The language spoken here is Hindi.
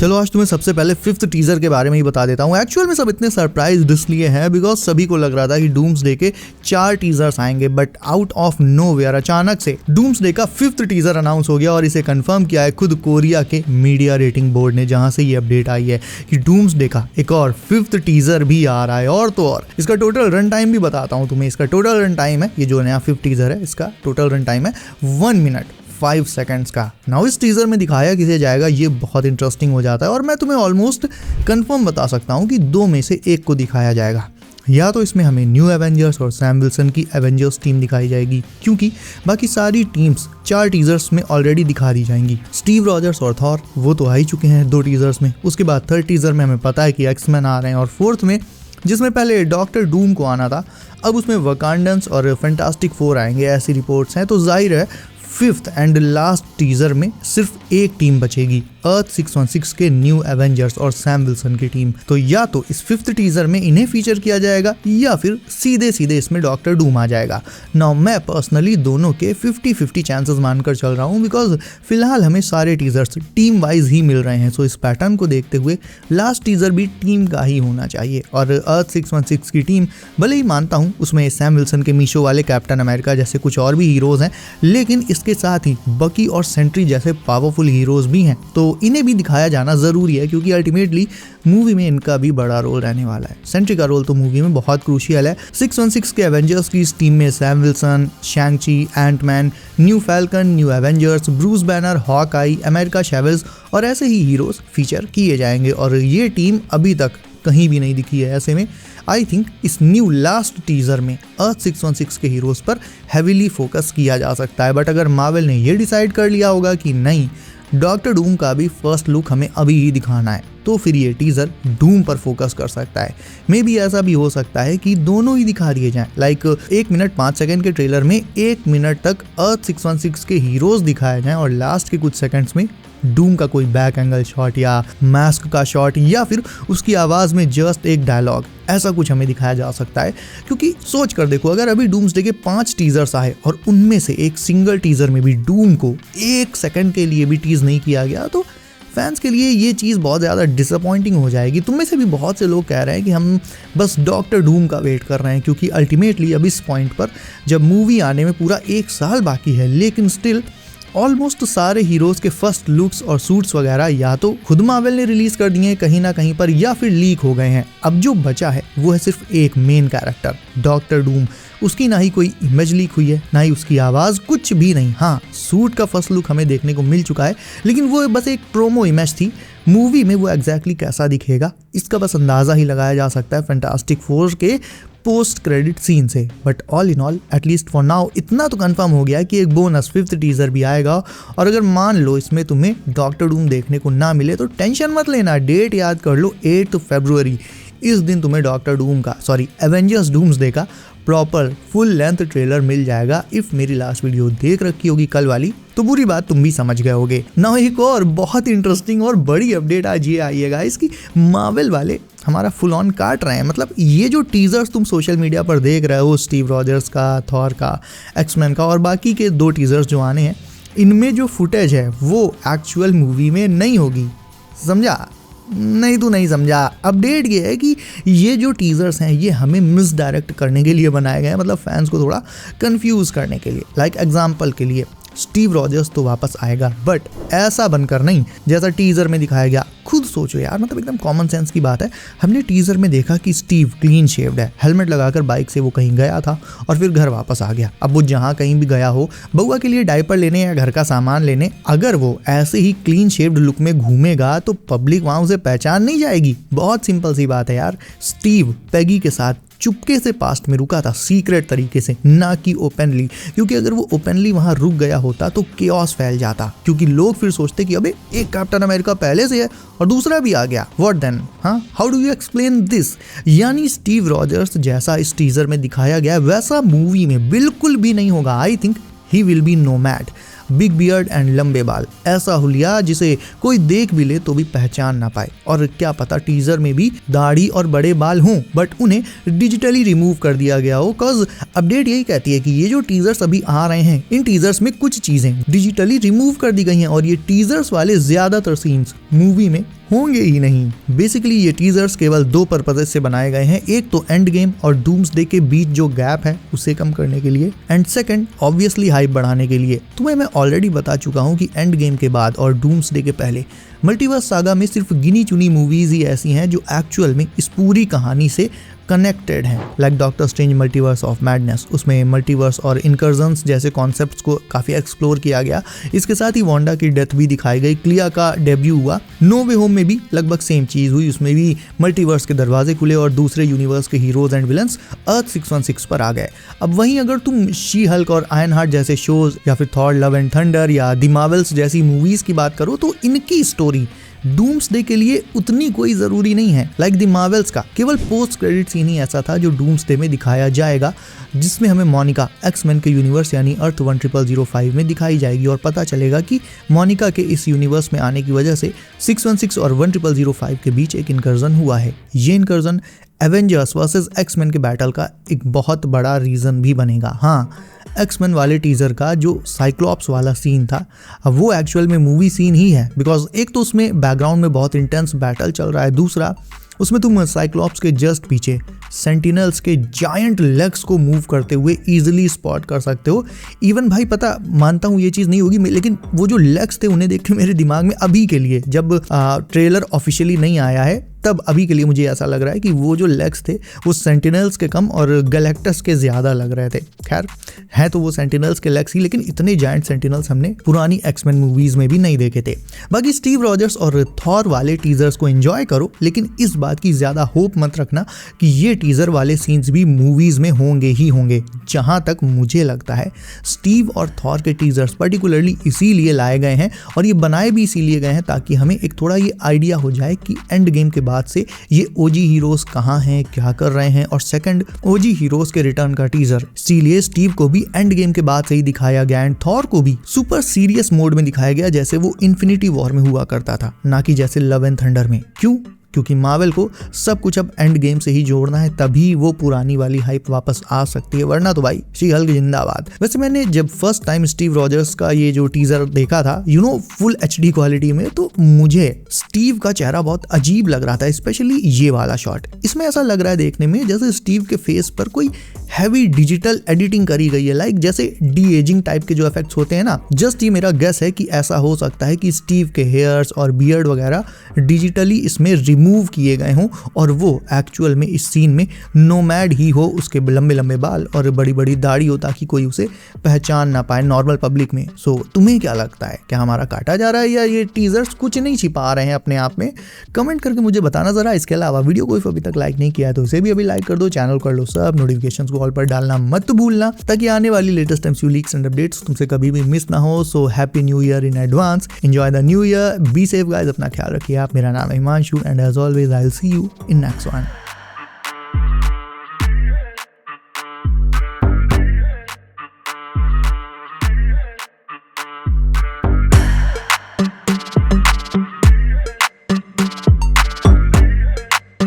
चलो आज तुम्हें सबसे पहले 5th टीजर के बारे में ही बता देता हूँ। एक्चुअल में सब इतने सरप्राइज इसलिए हैं बिकॉज सभी को लग रहा था कि डूम्सडे के 4 टीजर्स आएंगे, बट आउट ऑफ नोवेयर अचानक से डूम्सडे का 5th टीजर अनाउंस हो गया और इसे कंफर्म किया है खुद कोरिया के मीडिया रेटिंग बोर्ड ने, जहां से ये अपडेट आई है कि डूम्सडे का एक और 5th टीजर भी आ रहा है। और तो और इसका टोटल रन टाइम भी बताता हूँ तुम्हें। इसका टोटल रन टाइम है, ये जो नया 5th टीजर है इसका टोटल रन टाइम है 1 मिनट 5 सेकंड्स का। नाउ इस टीजर में दिखाया किसे जाएगा ये बहुत इंटरेस्टिंग हो जाता है और मैं तुम्हें ऑलमोस्ट कंफर्म बता सकता हूँ कि 2 में से एक को दिखाया जाएगा। या तो इसमें हमें न्यू एवेंजर्स और सैम विल्सन की एवेंजर्स टीम दिखाई जाएगी, क्योंकि बाकी सारी टीम्स 4 टीजर्स में ऑलरेडी दिखा दी जाएंगी। स्टीव रॉजर्स और थॉर वो तो आ ही चुके हैं 2 टीजर्स में। उसके बाद 3rd टीजर में हमें पता है कि एक्समैन आ रहे हैं और 4th में, जिसमें पहले डॉक्टर डूम को आना था, अब उसमें वकांडन्स और फैंटास्टिक 4 आएंगे, ऐसी रिपोर्ट्स हैं। तो जाहिर है 5th एंड लास्ट टीजर में सिर्फ एक टीम बचेगी, अर्थ 616 के न्यू एवेंजर्स और सैम विल्सन की टीम। तो या तो इस 5th टीजर में इन्हें फीचर किया जाएगा या फिर सीधे सीधे इसमें डॉक्टर डूम आ जाएगा। नाउ मैं पर्सनली दोनों के 50-50 चांसेस मानकर चल रहा हूँ बिकॉज फिलहाल हमें सारे टीजर्स टीम वाइज ही मिल रहे हैं। सो इस पैटर्न को देखते हुए लास्ट टीजर भी टीम का ही होना चाहिए। और अर्थ 616 की टीम भले ही मानता हूँ उसमें सैम विल्सन के मीशो वाले कैप्टन अमेरिका जैसे कुछ और भी हीरोज हैं, लेकिन इसके साथ ही बकी और सेंट्री जैसे पावरफुल हीरोज भी हैं, तो इन्हें भी दिखाया जाना जरूरी है क्योंकि अल्टीमेटली मूवी में इनका भी बड़ा रोल रहने वाला है। सेंट्री का रोल तो मूवी में बहुत क्रूशियल है। 616 के एवेंजर्स की इस टीम में Sam Wilson, Shang-Chi, Ant-Man, new Falcon, new Avengers, Bruce Banner, Hawkeye, America चैवेल्स और ऐसे ही हीरोज फीचर किए जाएंगे और ये टीम अभी तक कहीं भी नहीं दिखी है। ऐसे में आई थिंक इस न्यू लास्ट टीजर में अर्थ 616 के हीरोज पर हैवीली फोकस किया जा सकता है। बट अगर मार्वल ने ये डिसाइड कर लिया होगा कि नहीं, डॉक्टर डूम का भी फर्स्ट लुक हमें अभी ही दिखाना है, तो फिर ये टीजर डूम पर फोकस कर सकता है। मे बी ऐसा भी हो सकता है कि दोनों ही दिखा दिए जाएं, लाइक 1 मिनट 5 सेकंड के ट्रेलर में 1 मिनट तक अर्थ 616 के हीरोज दिखाए जाएं और लास्ट के कुछ सेकंड्स में डूम का कोई बैक एंगल शॉट या मास्क का शॉट या फिर उसकी आवाज में जस्ट एक डायलॉग, ऐसा कुछ हमें दिखाया जा सकता है। क्योंकि सोच कर देखो, अगर अभी डूम्सडे के 5 टीजर्स आए और उनमें से एक सिंगल टीजर में भी डूम को 1 सेकंड के लिए भी टीज नहीं किया गया, तो फैंस के लिए ये चीज़ बहुत ज़्यादा डिसअपॉइंटिंग हो जाएगी। तुम में से भी बहुत से लोग कह रहे हैं कि हम बस डॉक्टर डूम का वेट कर रहे हैं, क्योंकि अल्टीमेटली अब इस पॉइंट पर जब मूवी आने में पूरा 1 साल बाकी है, लेकिन स्टिल ऑलमोस्ट सारे हीरोज के फर्स्ट लुक्स और सूट्स वगैरह या तो खुद मार्वल ने रिलीज कर दिए हैं कहीं ना कहीं पर या फिर लीक हो गए हैं। अब जो बचा है वो है सिर्फ एक मेन कैरेक्टर डॉक्टर डूम। उसकी ना ही कोई इमेज लीक हुई है, ना ही उसकी आवाज़, कुछ भी नहीं। हाँ, सूट का फर्स्ट लुक हमें देखने को मिल चुका है, लेकिन वो बस एक प्रोमो इमेज थी। मूवी में वो एग्जैक्टली कैसा दिखेगा इसका बस अंदाज़ा ही लगाया जा सकता है फैंटास्टिक 4 के पोस्ट क्रेडिट सीन से। But all in all at least for now इतना तो कंफर्म हो गया कि एक बोनस 5th टीजर भी आएगा। और अगर मान लो इसमें तुम्हें डॉक्टर डूम देखने को ना मिले तो टेंशन मत लेना, डेट याद कर लो 8 फरवरी। इस दिन तुम्हें डॉक्टर डूम का एवेंजर्स डूम्सडे का प्रॉपर फुल लेंथ ट्रेलर मिल जाएगा। इफ मेरी लास्ट वीडियो देख रखी होगी कल वाली तो बुरी बात तुम भी समझ गए होगे ना। एक और बहुत इंटरेस्टिंग और बड़ी अपडेट आज ये आइएगा, इसकी मार्वल वाले हमारा फुल ऑन काट रहे हैं। मतलब ये जो टीजर्स तुम सोशल मीडिया पर देख रहे हो, स्टीव रॉजर्स का, थॉर का, एक्समैन का और बाकी के 2 टीजर्स जो आने हैं, इनमें जो फुटेज है वो एक्चुअल मूवी में नहीं होगी। समझा? नहीं तो नहीं समझा। अपडेट ये है कि ये जो टीजर्स हैं ये हमें मिसडायरेक्ट करने के लिए बनाए गए हैं, मतलब फैंस को थोड़ा कंफ्यूज करने के लिए। लाइक एग्जांपल के लिए स्टीव रॉजर्स तो वापस आएगा, बट ऐसा बनकर नहीं जैसा टीजर में दिखाया गया। खुद सोचो यार, मतलब एकदम कॉमन सेंस की बात है। हमने टीजर में देखा कि स्टीव क्लीन शेव्ड है, हेलमेट लगाकर बाइक से वो कहीं गया था और फिर घर वापस आ गया। अब वो जहाँ कहीं भी गया हो, बउआ के लिए डायपर लेने या घर का सामान लेने, अगर वो ऐसे ही क्लीन शेव्ड लुक में घूमेगा तो पब्लिक वहाँ उसे पहचान नहीं जाएगी। बहुत सिंपल सी बात है यार। स्टीव पैगी के साथ चुपके से पास्ट में रुका था, सीक्रेट तरीके से, ना कि ओपनली, क्योंकि अगर वो ओपनली वहां रुक गया होता तो केओस फैल जाता, क्योंकि लोग फिर सोचते कि अबे एक कैप्टन अमेरिका पहले से है और दूसरा भी आ गया, व्हाट देन? हाँ, how do you explain this? यानी स्टीव रॉजर्स जैसा इस टीजर में दिखाया गया वैसा मूवी में बिल्कुल भी नहीं होगा। I think he will be nomad, big beard and लंबे बाल, ऐसा हुलिया जिसे कोई देख भी ले तो भी पहचान ना पाए। और क्या पता टीजर में भी दाढ़ी और बड़े बाल हों बट उन्हें डिजिटली रिमूव कर दिया गया हो। कॉज अपडेट यही कहती है कि ये जो टीजर्स अभी आ रहे हैं इन टीजर्स में कुछ चीजें डिजिटली रिमूव कर दी गई हैं और ये टीजर्स वाले ज्यादातर सीन्स मूवी में होंगे ही नहीं। बेसिकली ये टीजर्स केवल दो पर्पसेस से बनाए गए हैं, एक तो एंड गेम और डूम्सडे के बीच जो गैप है उसे कम करने के लिए, एंड सेकंड ऑब्वियसली हाइप बढ़ाने के लिए। तुम्हें मैं ऑलरेडी बता चुका हूँ कि एंड गेम के बाद और डूम्सडे के पहले मल्टीवर्स सागा में सिर्फ गिनी चुनी मूवीज ही ऐसी हैं जो एक्चुअल में इस पूरी कहानी से कनेक्टेड हैं, like doctor strange multiverse of madness. उसमें मल्टीवर्स और इनकर्जन्स जैसे कॉन्सेप्ट्स को काफी एक्सप्लोर किया गया। इसके साथ ही वांडा की डेथ भी दिखाई गई, क्लिया का डेब्यू हुआ, नो वे होम में भी लगभग सेम चीज हुई, उसमें भी मल्टीवर्स के दरवाजे खुले और दूसरे यूनिवर्स के हीरोज एंड विलन्स अर्थ 616 पर आ गए। अब वहीं अगर तुम शी हल्क और आयरन हार्ट जैसे शोज या फिर थॉर लव एंड थंडर या द मार्वल्स जैसी मूवीज की बात करो तो इनकी स्टोरी डूम्सडे के लिए उतनी कोई जरूरी नहीं है। लाइक द मार्वल्स का केवल पोस्ट क्रेडिट सीन ही ऐसा था जो डूम्सडे में दिखाया जाएगा, जिसमें हमें मोनिका एक्समैन के यूनिवर्स यानी अर्थ 10005 में दिखाई जाएगी और पता चलेगा कि मोनिका के इस यूनिवर्स में आने की वजह से 616 और 10005 के बीच एक इनकर्जन हुआ है। ये इनकर्जन एवेंजर्स वर्सेस एक्समैन के बैटल का एक बहुत बड़ा रीजन भी बनेगा। हाँ, एक्समैन वाले टीजर का जो साइक्लॉप्स वाला सीन था अब वो एक्चुअल में मूवी सीन ही है, बिकॉज एक तो उसमें बैकग्राउंड में बहुत इंटेंस बैटल चल रहा है, दूसरा उसमें तुम साइक्लॉप्स के जस्ट पीछे सेंटिनल्स के जायंट लेग्स को मूव करते हुए इजीली स्पॉट कर सकते हो। इवन भाई पता मानता हूँ ये चीज़ नहीं होगी, लेकिन वो जो लेग्स थे उन्हें देख के मेरे दिमाग में अभी के लिए, जब ट्रेलर ऑफिशियली नहीं आया है तब अभी के लिए मुझे ऐसा लग रहा है कि वो जो लेग्स थे वो सेंटिनल्स के कम और गैलेक्टस के ज़्यादा लग रहे थे। खैर है तो वो सेंटिनल्स के लेग्स ही, लेकिन इतने जायंट सेंटिनल्स हमने पुरानी एक्समैन मूवीज़ में भी नहीं देखे थे। बाकी स्टीव रॉजर्स और थॉर वाले टीजर्स को एंजॉय करो, लेकिन इस बात की ज़्यादा होप मत रखना कि ये टीजर वाले सीन्स भी मूवीज़ में होंगे ही होंगे। जहाँ तक मुझे लगता है स्टीव और थॉर के टीजर्स पर्टिकुलरली इसीलिए लाए गए हैं और ये बनाए भी इसीलिए गए हैं ताकि हमें एक थोड़ा ये आइडिया हो जाए कि एंड गेम के बाद से ये ओजी हीरोज कहाँ हैं, क्या कर रहे हैं, और सेकंड ओजी हीरोज के रिटर्न का टीजर। इसीलिए स्टीव को भी एंड गेम के बाद से ही दिखाया गया एंड थॉर को भी सुपर सीरियस मोड में दिखाया गया जैसे वो इन्फिनिटी वॉर में हुआ करता था, ना कि जैसे लव एंड थंडर में। क्यों? क्योंकि मार्वल को सब कुछ अब एंड गेम से ही जोड़ना है, तभी वो पुरानी वाली हाइप वापस आ सकती है, वरना तो भाई शी हल्क जिंदाबाद। वैसे मैंने जब फर्स्ट टाइम स्टीव रॉजर्स का ये जो टीजर देखा था फुल HD क्वालिटी में, तो मुझे स्टीव का चेहरा बहुत अजीब लग रहा था, स्पेशली ये वाला शॉट। इसमें ऐसा लग रहा है देखने में जैसे स्टीव के फेस पर कोई हैवी डिजिटल एडिटिंग करी गई है, लाइक जैसे डी एजिंग टाइप के जो इफेक्ट्स होते हैं ना। जस्ट ये मेरा गेस है कि ऐसा हो सकता है कि स्टीव के हेयर्स और बियर्ड वगैरह डिजिटली इसमें रिमूव किए गए हों और वो एक्चुअल में इस सीन में नोमैड ही हो, उसके लंबे लंबे बाल और बड़ी बड़ी दाढ़ी हो ताकि कोई उसे पहचान ना पाए नॉर्मल पब्लिक में। सो तुम्हें क्या लगता है, क्या हमारा काटा जा रहा है या ये टीजर्स कुछ नहीं छिपा रहे हैं अपने आप में? कमेंट करके मुझे बताना जरा। इसके अलावा वीडियो को अभी तक लाइक नहीं किया है तो इसे भी अभी लाइक कर दो, चैनल कर लो सब, नोटिफिकेशन को ऑल पर डालना मत भूलना ताकि आने वाली latest MCU leaks and updates तुमसे कभी भी मिस ना हो। So happy new year in advance, enjoy the new year, be safe guys, अपना ख्याल रखिए आप। मेरा नाम है Himanshu and as always I will see you in next one.